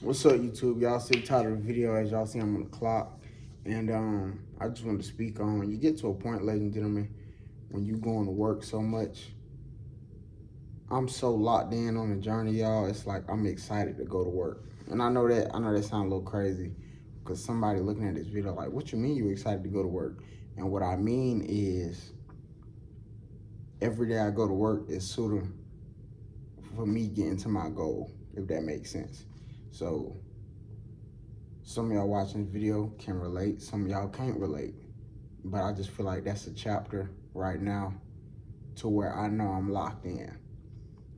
What's up, YouTube? Y'all see the title of the video. As y'all see, I'm on the clock. And I just wanted to speak on when you get to a point, ladies and gentlemen, when you going to work so much. I'm so locked in on the journey, y'all. It's like I'm excited to go to work. And I know that sounds a little crazy because somebody looking at this video like, what you mean you excited to go to work? And what I mean is every day I go to work is sort of for me getting to my goal, if that makes sense. So some of y'all watching this video can relate, some of y'all can't relate. But I just feel like that's a chapter right now to where I know I'm locked in.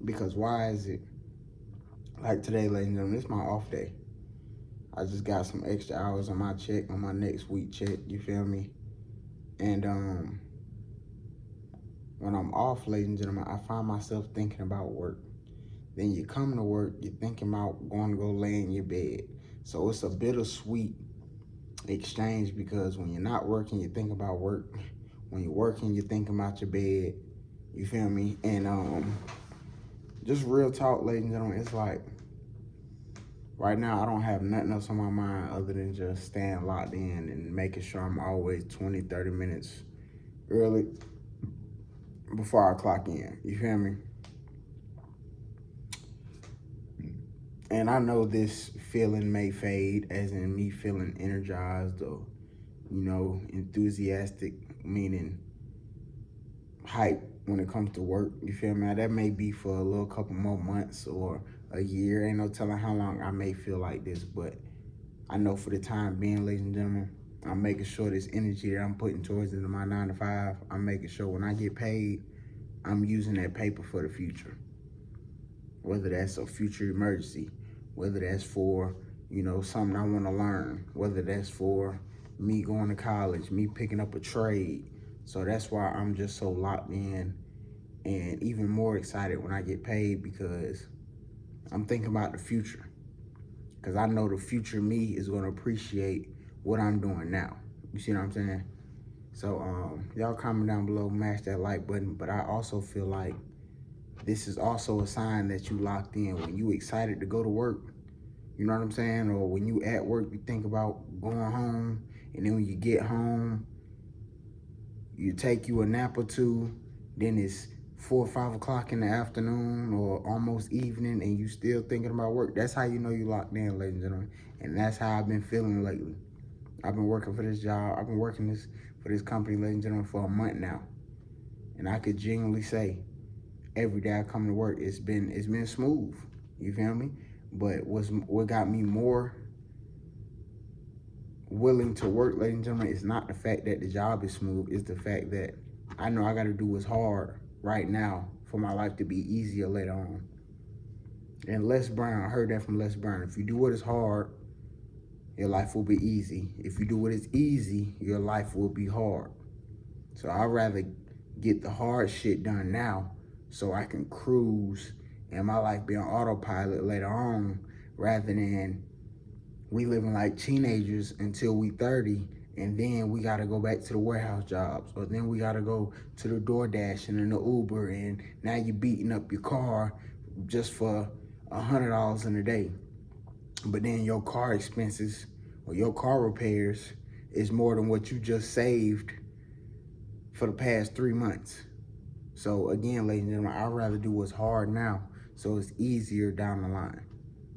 Because why is it? Like today, ladies and gentlemen, it's my off day. I just got some extra hours on my check, on my next week check, you feel me? And when I'm off, ladies and gentlemen, I find myself thinking about work. Then you come to work, you're thinking about going to go lay in your bed. So it's a bittersweet exchange because when you're not working, you think about work. When you're working, you think about your bed. You feel me? And just real talk, ladies and gentlemen, it's like right now I don't have nothing else on my mind other than just staying locked in and making sure I'm always 20, 30 minutes early before I clock in. You feel me? And I know this feeling may fade, as in me feeling energized or, enthusiastic, meaning hype when it comes to work. You feel me? Now, that may be for a little couple more months or a year. Ain't no telling how long I may feel like this, but I know for the time being, ladies and gentlemen, I'm making sure this energy that I'm putting towards into my 9 to 5, I'm making sure when I get paid, I'm using that paper for the future. Whether that's a future emergency, whether that's for, something I want to learn, whether that's for me going to college, me picking up a trade. So that's why I'm just so locked in and even more excited when I get paid because I'm thinking about the future. Because I know the future me is going to appreciate what I'm doing now. You see what I'm saying? So y'all comment down below, mash that like button. But I also feel like this is also a sign that you locked in. When you excited to go to work, you know what I'm saying? Or when you at work, you think about going home. And then when you get home, you take you a nap or two. Then it's 4 or 5 o'clock in the afternoon or almost evening and you still thinking about work. That's how you know you locked in, ladies and gentlemen. And that's how I've been feeling lately. I've been working for this job. I've been working for this company, ladies and gentlemen, for a month now. And I could genuinely say every day I come to work, it's been smooth. You feel me? But what got me more willing to work, ladies and gentlemen, is not the fact that the job is smooth. It's the fact that I know I got to do what's hard right now for my life to be easier later on. And Les Brown, I heard that from Les Brown. If you do what is hard, your life will be easy. If you do what is easy, your life will be hard. So I'd rather get the hard shit done now so I can cruise and my life be on autopilot later on rather than we living like teenagers until we 30 and then we got to go back to the warehouse jobs or then we got to go to the DoorDash and then the Uber and now you're beating up your car just for $100 in a day. But then your car expenses or your car repairs is more than what you just saved for the past 3 months. So again, ladies and gentlemen, I'd rather do what's hard now so it's easier down the line.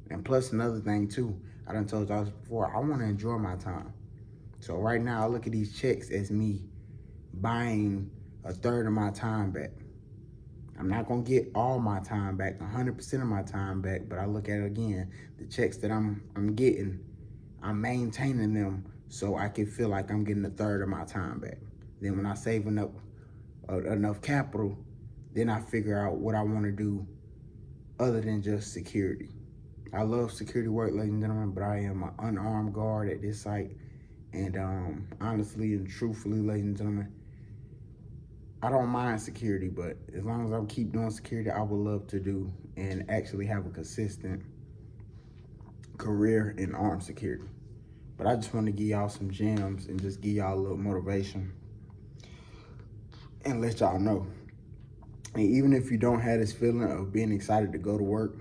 And plus another thing too, I done told y'all before, I want to enjoy my time. So right now I look at these checks as me buying a third of my time back. I'm not gonna get all my time back, 100% of my time back, but I look at it again, the checks that I'm getting, I'm maintaining them so I can feel like I'm getting a third of my time back. Then when I saving up enough capital, then I figure out what I want to do other than just security. I love security work, ladies and gentlemen, but I am an unarmed guard at this site. And honestly and truthfully, ladies and gentlemen, I don't mind security, but as long as I keep doing security, I would love to do and actually have a consistent career in armed security. But I just want to give y'all some gems and just give y'all a little motivation and let y'all know. And even if you don't have this feeling of being excited to go to work,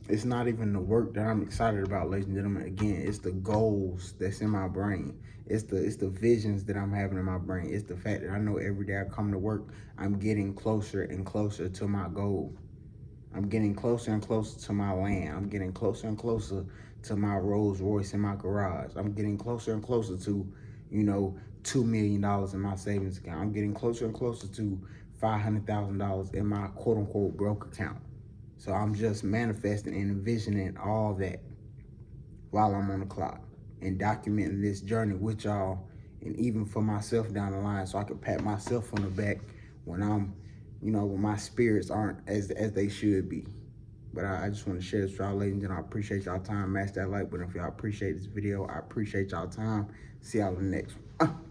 It's not even the work that I'm excited about, ladies and gentlemen. Again, it's the goals that's in my brain. It's the visions that I'm having in my brain. It's the fact that I know every day I come to work, I'm getting closer and closer to my goal. I'm getting closer and closer to my land. I'm getting closer and closer to my Rolls Royce in my garage. I'm getting closer and closer to, $2 million in my savings account. I'm getting closer and closer to $500,000 in my quote unquote broke account. So I'm just manifesting and envisioning all that while I'm on the clock and documenting this journey with y'all and even for myself down the line so I can pat myself on the back when when my spirits aren't as they should be. But I just want to share this with y'all, ladies and gentlemen. I appreciate y'all time. Smash that like button if y'all appreciate this video. I appreciate y'all time. See y'all in the next one.